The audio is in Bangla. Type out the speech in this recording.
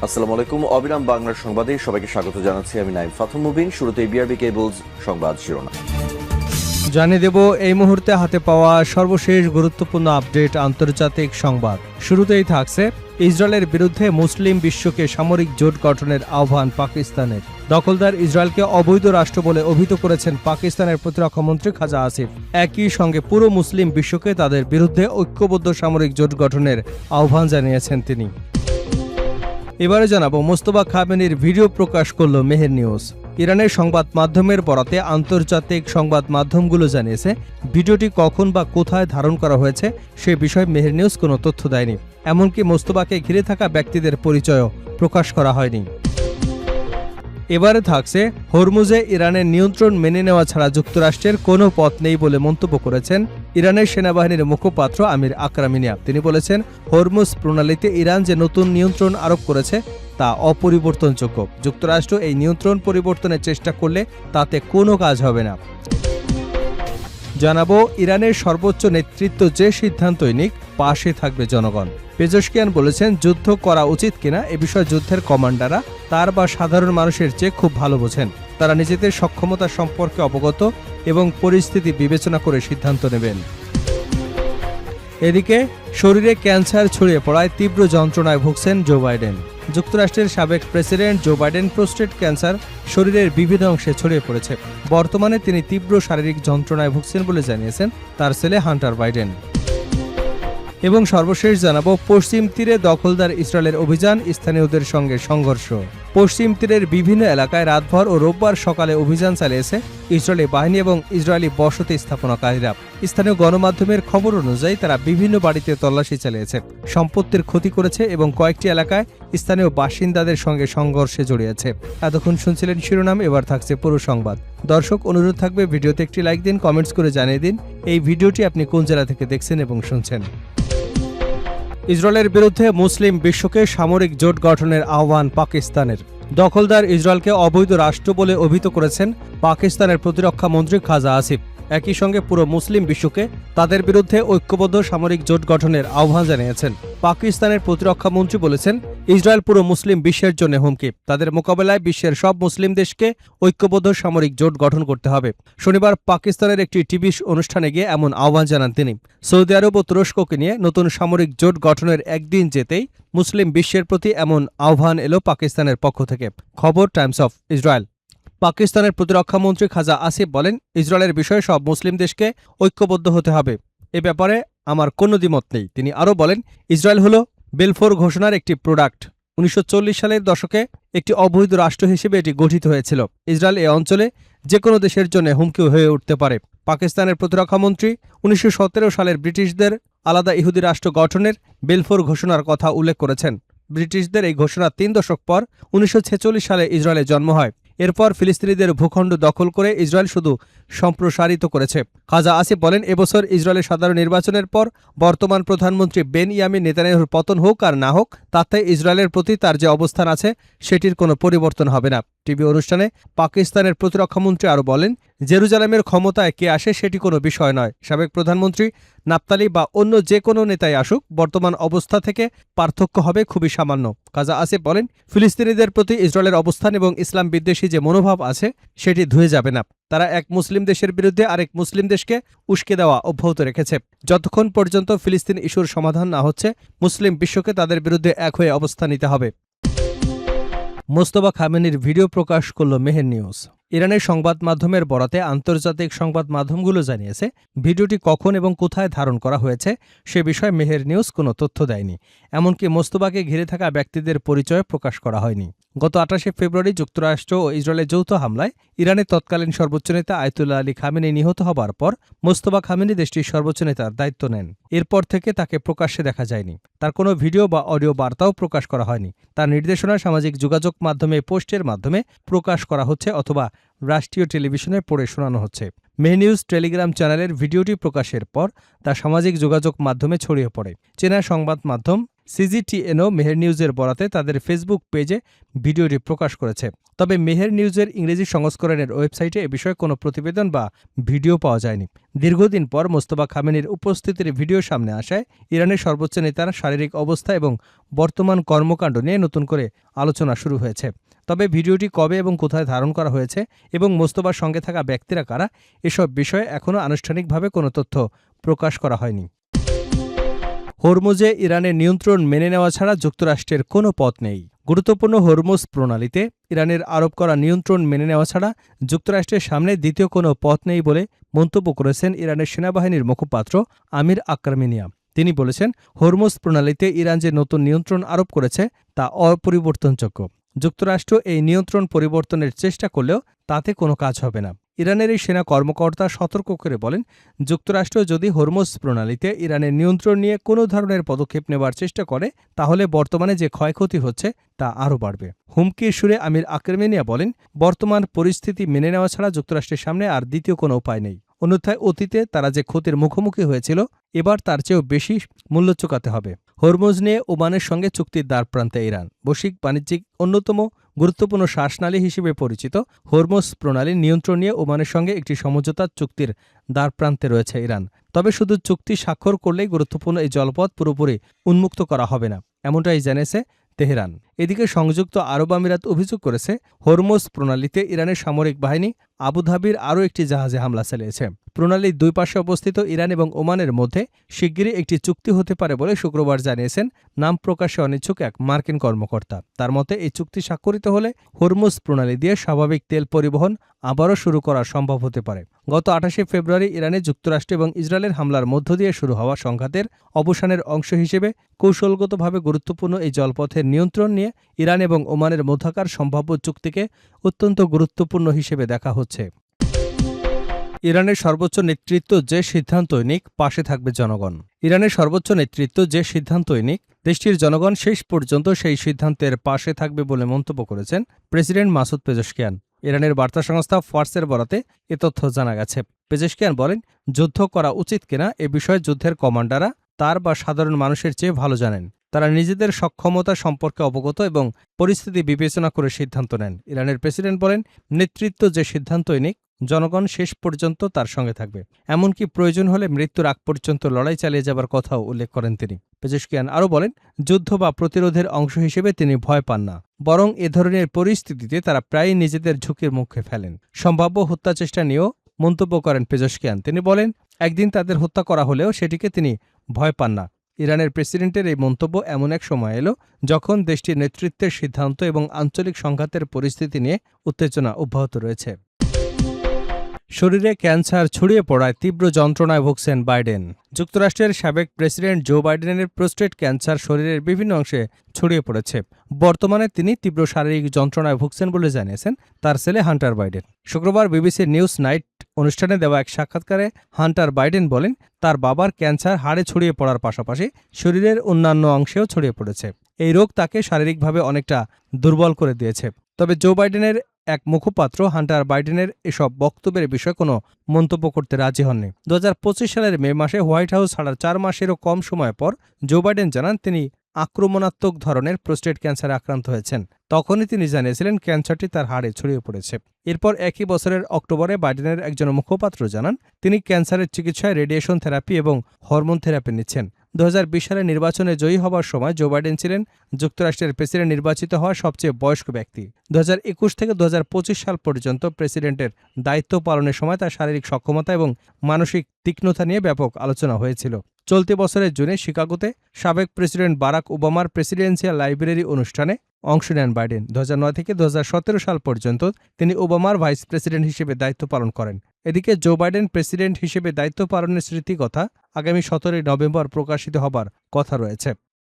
আসসালামু আলাইকুম। অবিরাম বাংলার সংবাদে সবাইকে স্বাগত জানাচ্ছি। আমি নাইম ফাথুম মুবিন। শুরুতে বিআরবি কেবলস সংবাদ শিরোনাম জানিয়ে দেব এই মুহূর্তে হাতে পাওয়া সর্বশেষ গুরুত্বপূর্ণ আপডেট আন্তর্জাতিক সংবাদ। শুরুতেই থাকছে ইসরায়েলের বিরুদ্ধে মুসলিম বিশ্বকে সামরিক জোট গঠনের আহ্বান পাকিস্তানের। দখলদার ইসরায়েলকে অবৈধ রাষ্ট্র বলে অভিহিত করেছেন পাকিস্তানের প্রতিরক্ষামন্ত্রী খাজা আসিফ। একই সঙ্গে পুরো মুসলিম বিশ্বকে তাদের বিরুদ্ধে ঐক্যবদ্ধ সামরিক জোট গঠনের আহ্বান জানিয়েছেন তিনি। এবারে জানাবো মোস্তফা খামেনির ভিডিও প্রকাশ করল মেহের নিউজ। ইরানের সংবাদ মাধ্যমের বরাতে আন্তর্জাতিক সংবাদ মাধ্যমগুলো জানিয়েছে ভিডিওটি কখন বা কোথায় ধারণ করা হয়েছে সে বিষয়ে মেহের নিউজ কোনো তথ্য দেয়নি। এমনকি মোস্তফাকে ঘিরে থাকা ব্যক্তিদের পরিচয়ও প্রকাশ করা হয়নি। এবারে থাকছে হরমুজে ইরানের নিয়ন্ত্রণ মেনে নেওয়া ছাড়া যুক্তরাষ্ট্রের কোনো পথ নেই বলে মন্তব্য করেছেন ইরানের সেনাবাহিনীর মুখপাত্র আমির আকরামিনিয়া। তিনি বলেছেন, হরমুজ প্রণালীতে ইরান যে নতুন নিয়ন্ত্রণ আরোপ করেছে তা অপরিবর্তনযোগ্য। যুক্তরাষ্ট্র এই নিয়ন্ত্রণ পরিবর্তনের চেষ্টা করলে তাতে কোনো কাজ হবে না। জানাবো ইরানের সর্বোচ্চ নেতৃত্ব যে সিদ্ধান্তই নিক পাশে থাকবে জনগণ। পেজস্কিয়ান বলেছেন, যুদ্ধ করা উচিত কিনা এ বিষয়ে যুদ্ধের কমান্ডাররা তার বা সাধারণ মানুষের চেয়ে খুব ভালো বোঝেন। তারা নিজেদের সক্ষমতা সম্পর্কে অবগত এবং পরিস্থিতি বিবেচনা করে সিদ্ধান্ত নেবেন। এদিকে শরীরে ক্যান্সার ছড়িয়ে পড়ায় তীব্র যন্ত্রণায় ভুগছেন জো বাইডেন। যুক্তরাষ্ট্রের সাবেক president Joe Biden prostate cancer শরীরের বিভিন্ন অংশে ছড়িয়ে পড়েছে। বর্তমানে তিনি তীব্র শারীরিক যন্ত্রণায় ভুগছেন বলে জানিয়েছেন তার ছেলে হান্টার বাইডেন। এবং সর্বশেষ জানাবো পশ্চিম তীরে দখলদার ইসরায়েলের অভিযান, স্থানীয়দের সঙ্গে সংঘর্ষ। পশ্চিম তীরের বিভিন্ন এলাকায় রাতভর ও রোববার সকালে অভিযান চালিয়েছে ইসরায়েলি বাহিনী এবং ইসরায়েলি বসতি স্থাপনাকারীরা। স্থানীয় গণমাধ্যমের খবর অনুযায়ী তারা বিভিন্ন বাড়িতে তল্লাশি চালিয়েছে, সম্পত্তির ক্ষতি করেছে এবং কয়েকটি এলাকায় স্থানীয় বাসিন্দাদের সঙ্গে সংঘর্ষে জড়িয়েছে। এতক্ষণ শুনছিলেন শিরোনাম, এবার থাকছে পুরো সংবাদ। দর্শক, অনুরোধ থাকবে ভিডিওতে একটি লাইক দিন, কমেন্টস করে জানিয়ে দিন এই ভিডিওটি আপনি কোন জেলা থেকে দেখছেন এবং শুনছেন। ইসরায়েলের বিরুদ্ধে মুসলিম বিশ্বকে সামরিক জোট গঠনের আহ্বান পাকিস্তানের। দখলদার ইসরায়েলকে অবৈধ রাষ্ট্র বলে অভিহিত করেছেন পাকিস্তানের প্রতিরক্ষা মন্ত্রী খাজা আসিফ। একই সঙ্গে পুরো মুসলিম বিশ্বকে তাদের বিরুদ্ধে ঐক্যবদ্ধ সামরিক জোট গঠনের আহ্বান জানিয়েছেন। পাকিস্তানের প্রতিরক্ষা মন্ত্রী বলেছেন, ইসরায়েল পুরো মুসলিম বিশ্বের জন্য হুমকি। তাদের মোকাবেলায় বিশ্বের সব মুসলিম দেশকে ঐক্যবদ্ধ সামরিক জোট গঠন করতে হবে। শনিবার পাকিস্তানের একটি টিভি অনুষ্ঠানে গিয়ে এমন আহ্বান জানান তিনি। সৌদি আরব ও তুরস্ককে নিয়ে নতুন সামরিক জোট গঠনের একদিন যেতেই মুসলিম বিশ্বের প্রতি এমন আহ্বান এলো পাকিস্তানের পক্ষ থেকে। খবর টাইমস অফ ইসরায়েল। পাকিস্তানের প্রতিরক্ষামন্ত্রী খাজা আসিফ বলেন, ইসরায়েলের বিষয়ে সব মুসলিম দেশকে ঐক্যবদ্ধ হতে হবে। এ ব্যাপারে আমার কোনো দ্বিমত নেই। তিনি আরও বলেন, ইসরায়েল হল বেলফোর ঘোষণার একটি প্রোডাক্ট। 1940 সালের দশকে একটি অবৈধ রাষ্ট্র হিসেবে এটি গঠিত হয়েছিল। ইসরায়েল এই অঞ্চলে যে কোনো দেশের জন্য হুমকি হয়ে উঠতে পারে। পাকিস্তানের প্রতিরক্ষামন্ত্রী 1917 সালের ব্রিটিশদের আলাদা ইহুদি রাষ্ট্র গঠনের বেলফোর ঘোষণার কথা উল্লেখ করেছেন। ব্রিটিশদের এই ঘোষণার 3 দশক পর 1946 সালে ইসরায়েলের জন্ম হয়। এরপর ফিলিস্তিনিদের ভূখণ্ড দখল করে ইসরায়েল শুধু সম্প্রসারিত করেছে। খাজা আসিফ বলেন, এবছর ইসরায়েলের সাধারণ নির্বাচনের পর বর্তমান প্রধানমন্ত্রী বেনইয়ামিন নেতানিয়াহুর পতন হোক আর না হোক, তাতে ইসরায়েলের প্রতি তার যে অবস্থান আছে সেটির কোনো পরিবর্তন হবে না। টিভি অনুষ্ঠানে পাকিস্তানের প্রতিরক্ষামন্ত্রী আরও বলেন, জেরুজালেমের ক্ষমতায় কে আসে সেটি কোনো বিষয় নয়। সাবেক প্রধানমন্ত্রী নাফতালি বা অন্য যে কোনো নেতাই আসুক, বর্তমান অবস্থা থেকে পার্থক্য হবে খুবই সামান্য। খাজা আসিফ বলেন, ফিলিস্তিনিদের প্রতি ইসরায়েলের অবস্থান এবং ইসলাম বিদ্বেষী যে মনোভাব আছে সেটি ধুয়ে যাবে না। তারা এক মুসলিম দেশের বিরুদ্ধে আরেক মুসলিম দেশকে উস্কে দেওয়া অব্যাহত রেখেছে। যতক্ষণ পর্যন্ত ফিলিস্তিন ইস্যুর সমাধান না হচ্ছে, মুসলিম বিশ্বকে তাদের বিরুদ্ধে এক হয়ে অবস্থান নিতে হবে। মোস্তফা খামেনির ভিডিও প্রকাশ করল মেহের নিউজ। ইরানের সংবাদ মাধ্যমের বরাতে আন্তর্জাতিক সংবাদ মাধ্যমগুলো জানিয়েছে ভিডিওটি কখন এবং কোথায় ধারণ করা হয়েছে সে বিষয়ে মেহের নিউজ কোনো তথ্য দেয়নি। এমনকি মোস্তফাকে ঘিরে থাকা ব্যক্তিদের পরিচয় প্রকাশ করা হয়নি। গত 28 ফেব্রুয়ারি যুক্তরাষ্ট্র ও ইসরায়েলের যৌথ হামলায় ইরানের তৎকালীন সর্বোচ্চ নেতা আয়াতুল্লাহ আলী খামেনি নিহত হবার পর মোস্তফা খামেনি দেশটির সর্বোচ্চ নেতার দায়িত্ব নেন। এরপর থেকে তাকে প্রকাশ্যে দেখা যায়নি। তার কোনো ভিডিও বা অডিও বার্তাও প্রকাশ করা হয়নি। তার নির্দেশনা সামাজিক যোগাযোগ মাধ্যমে পোস্টের মাধ্যমে প্রকাশ করা হচ্ছে অথবা রাষ্ট্রীয় টেলিভিশনে পড়ে শোনানো হচ্ছে। মেহের নিউজ টেলিগ্রাম চ্যানেলের ভিডিওটি প্রকাশের পর তা সামাজিক যোগাযোগ মাধ্যমে ছড়িয়ে পড়ে। চীনা সংবাদ মাধ্যম সিজিটিএনও মেহের নিউজের বরাতে তাদের ফেসবুক পেজে ভিডিওটি প্রকাশ করেছে। তবে মেহের নিউজের ইংরেজি সংস্করণের ওয়েবসাইটে এ বিষয়ে কোনো প্রতিবেদন বা ভিডিও পাওয়া যায়নি। দীর্ঘদিন পর মোস্তফা খামেনির উপস্থিতির ভিডিও সামনে আসায় ইরানের সর্বোচ্চ নেতার শারীরিক অবস্থা এবং বর্তমান কর্মকাণ্ড নিয়ে নতুন করে আলোচনা শুরু হয়েছে। তবে ভিডিওটি কবে এবং কোথায় ধারণ করা হয়েছে এবং মোস্তফার সঙ্গে থাকা ব্যক্তিরা কারা, এসব বিষয়ে এখনও আনুষ্ঠানিকভাবে কোনো তথ্য প্রকাশ করা হয়নি। হরমুজে ইরানের নিয়ন্ত্রণ মেনে নেওয়া ছাড়া যুক্তরাষ্ট্রের কোনো পথ নেই। গুরুত্বপূর্ণ হরমুজ প্রণালীতে ইরানের আরোপ করা নিয়ন্ত্রণ মেনে নেওয়া ছাড়া যুক্তরাষ্ট্রের সামনে দ্বিতীয় কোনো পথ নেই বলে মন্তব্য করেছেন ইরানের সেনাবাহিনীর মুখপাত্র আমির আক্রামিনিয়া। তিনি বলেছেন, হরমুজ প্রণালীতে ইরান যে নতুন নিয়ন্ত্রণ আরোপ করেছে তা অপরিবর্তনযোগ্য। যুক্তরাষ্ট্র এই নিয়ন্ত্রণ পরিবর্তনের চেষ্টা করলেও তাতে কোনো কাজ হবে না। ইরানের এই সেনা কর্মকর্তা সতর্ক করে বলেন, যুক্তরাষ্ট্র যদি হরমুজ প্রণালীতে ইরানের নিয়ন্ত্রণ নিয়ে কোনো ধরনের পদক্ষেপ নেওয়ার চেষ্টা করে তাহলে বর্তমানে যে ক্ষয়ক্ষতি হচ্ছে তা আরও বাড়বে। হুমকির সুরে আমির আক্রামিনিয়া বলেন, বর্তমান পরিস্থিতি মেনে নেওয়া ছাড়া যুক্তরাষ্ট্রের সামনে আর দ্বিতীয় কোনো উপায় নেই। অন্যথায় অতীতে তারা যে ক্ষতির মুখোমুখি হয়েছিল এবার তার চেয়েও বেশি মূল্য চুকাতে হবে। হরমুজ নিয়ে ওমানের সঙ্গে চুক্তির দ্বারপ্রান্তে ইরান। বৈশ্বিক বাণিজ্যিক অন্যতম গুরুত্বপূর্ণ শ্বাসনালী হিসেবে পরিচিত হরমুজ প্রণালীর নিয়ন্ত্রণ নিয়ে ওমানের সঙ্গে একটি সমঝোতা চুক্তির দ্বারপ্রান্তে রয়েছে ইরান। তবে শুধু চুক্তি স্বাক্ষর করলেই গুরুত্বপূর্ণ এই জলপথ পুরোপুরি উন্মুক্ত করা হবে না, এমনটাই জানিয়েছে তেহরান। এদিকে সংযুক্ত আরব আমিরাত অভিযোগ করেছে, হরমুজ প্রণালীতে ইরানের সামরিক বাহিনী আবুধাবির আরও একটি জাহাজে হামলা চালিয়েছে। প্রণালীর দুই পাশে অবস্থিত ইরান এবং ওমানের মধ্যে শিগগিরই একটি চুক্তি হতে পারে বলে শুক্রবার জানিয়েছেন নাম প্রকাশে অনিচ্ছুক এক মার্কিন কর্মকর্তা। তার মতে, এই চুক্তি স্বাক্ষরিত হলে হরমুজ প্রণালী দিয়ে স্বাভাবিক তেল পরিবহন আবারও শুরু করা সম্ভব হতে পারে। গত 28 ফেব্রুয়ারি ইরানে যুক্তরাষ্ট্র এবং ইসরায়েলের হামলার মধ্য দিয়ে শুরু হওয়া সংঘাতের অবসানের অংশ হিসেবে কৌশলগতভাবে গুরুত্বপূর্ণ এই জলপথের নিয়ন্ত্রণ নিয়ে ইরান এবং ওমানের মধ্যকার সম্ভাব্য চুক্তিকে অত্যন্ত গুরুত্বপূর্ণ হিসেবে দেখা হচ্ছে। ইরানের সর্বোচ্চ নেতৃত্ব যে সিদ্ধান্তই নিক, পাশে থাকবে জনগণ। ইরানের সর্বোচ্চ নেতৃত্ব যে সিদ্ধান্তই নিক, দেশটির জনগণ শেষ পর্যন্ত সেই সিদ্ধান্তের পাশে থাকবে বলে মন্তব্য করেছেন প্রেসিডেন্ট মাসুদ পেজেশকিয়ান। ইরানের বার্তা সংস্থা ফার্সের বরাতে এ তথ্য জানা গেছে। পেজেশকিয়ান বলেন, যুদ্ধ করা উচিত কিনা এ বিষয়ে যুদ্ধের কমান্ডাররা তার বা সাধারণ মানুষের চেয়ে ভালো জানেন। তারা নিজেদের সক্ষমতা সম্পর্কে অবগত এবং পরিস্থিতি বিবেচনা করে সিদ্ধান্ত নেন। ইরানের প্রেসিডেন্ট বলেন, নেতৃত্ব যে সিদ্ধান্তই নিক, জনগণ শেষ পর্যন্ত তার সঙ্গে থাকবে। এমনকি প্রয়োজন হলে মৃত্যুর আগ পর্যন্ত লড়াই চালিয়ে যাবার কথাও উল্লেখ করেন তিনি। পেজেশকিয়ান আরও বলেন, যুদ্ধ বা প্রতিরোধের অংশ হিসেবে তিনি ভয় পান না, বরং এ ধরনের পরিস্থিতিতে তারা প্রায়ই নিজেদের ঝুঁকির মুখে ফেলেন। সম্ভাব্য হত্যাচেষ্টা নিয়েও মন্তব্য করেন পেজেশকিয়ান। তিনি বলেন, একদিন তাদের হত্যা করা হলেও সেটিকে তিনি ভয় পান না। ইরানের প্রেসিডেন্টের এই মন্তব্য এমন এক সময় এলো যখন দেশটির নেতৃত্বের সিদ্ধান্ত এবং আঞ্চলিক সংঘাতের পরিস্থিতি নিয়ে উত্তেজনা অব্যাহত রয়েছে। শরীরে ক্যান্সার ছড়িয়ে পড়ায় তীব্র যন্ত্রণায় ভুগছেন বাইডেন। যুক্তরাষ্ট্রের সাবেক প্রেসিডেন্ট জো বাইডেনের প্রোস্টেট ক্যান্সার শরীরের বিভিন্ন অংশে ছড়িয়ে পড়েছে। বর্তমানে তিনি তীব্র শারীরিক যন্ত্রণায় ভুগছেন বলে জানিয়েছেন তার ছেলে হান্টার বাইডেন। শুক্রবার বিবিসির নিউজ নাইট অনুষ্ঠানে দেওয়া এক সাক্ষাৎকারে হান্টার বাইডেন বলেন, তার বাবার ক্যান্সার হাড়ে ছড়িয়ে পড়ার পাশাপাশি শরীরের অন্যান্য অংশেও ছড়িয়ে পড়েছে। এই রোগ তাকে শারীরিকভাবে অনেকটা দুর্বল করে দিয়েছে। তবে জো বাইডেনের এক মুখপাত্র হান্টার বাইডেনের এসব বক্তব্যের বিষয়ে কোনো মন্তব্য করতে রাজি হননি। 2025 সালের মে মাসে হোয়াইট হাউস ছাড়ার 4 মাসেরও কম সময় পর জো বাইডেন জানান তিনি আক্রমণাত্মক ধরনের প্রোস্টেট ক্যান্সারে আক্রান্ত হয়েছেন। তখনই তিনি জানিয়েছিলেন ক্যান্সারটি তার হাড়ে ছড়িয়ে পড়েছে। এরপর একই বছরের অক্টোবরে বাইডেনের একজন মুখপাত্র জানান তিনি ক্যান্সারের চিকিৎসায় রেডিয়েশন থেরাপি এবং হরমোন থেরাপি নিচ্ছেন। 2020 সালে নির্বাচনে জয়ী হবার সময় জো বাইডেন ছিলেন যুক্তরাষ্ট্রের প্রেসিডেন্ট নির্বাচিত হওয়া সবচেয়ে বয়স্ক ব্যক্তি। 2021 থেকে 2025 সাল পর্যন্ত প্রেসিডেন্টের দায়িত্ব পালনের সময় তার শারীরিক সক্ষমতা এবং মানসিক তীক্ষ্ণতা নিয়ে ব্যাপক আলোচনা হয়েছিল। চলতি বছরের জুনে শিকাগোতে সাবেক প্রেসিডেন্ট বারাক ওবামার প্রেসিডেন্সিয়াল লাইব্রেরি অনুষ্ঠানে অংশ নেন বাইডেন। 2009 থেকে 2017 সাল পর্যন্ত তিনি ওবামার ভাইস প্রেসিডেন্ট হিসেবে দায়িত্ব পালন করেন। এদিকে জো বাইডেন প্রেসিডেন্ট হিসেবে দায়িত্ব পালনের স্মৃতিকথা আগামী 17 নভেম্বর প্রকাশিত হবার কথা রয়েছে।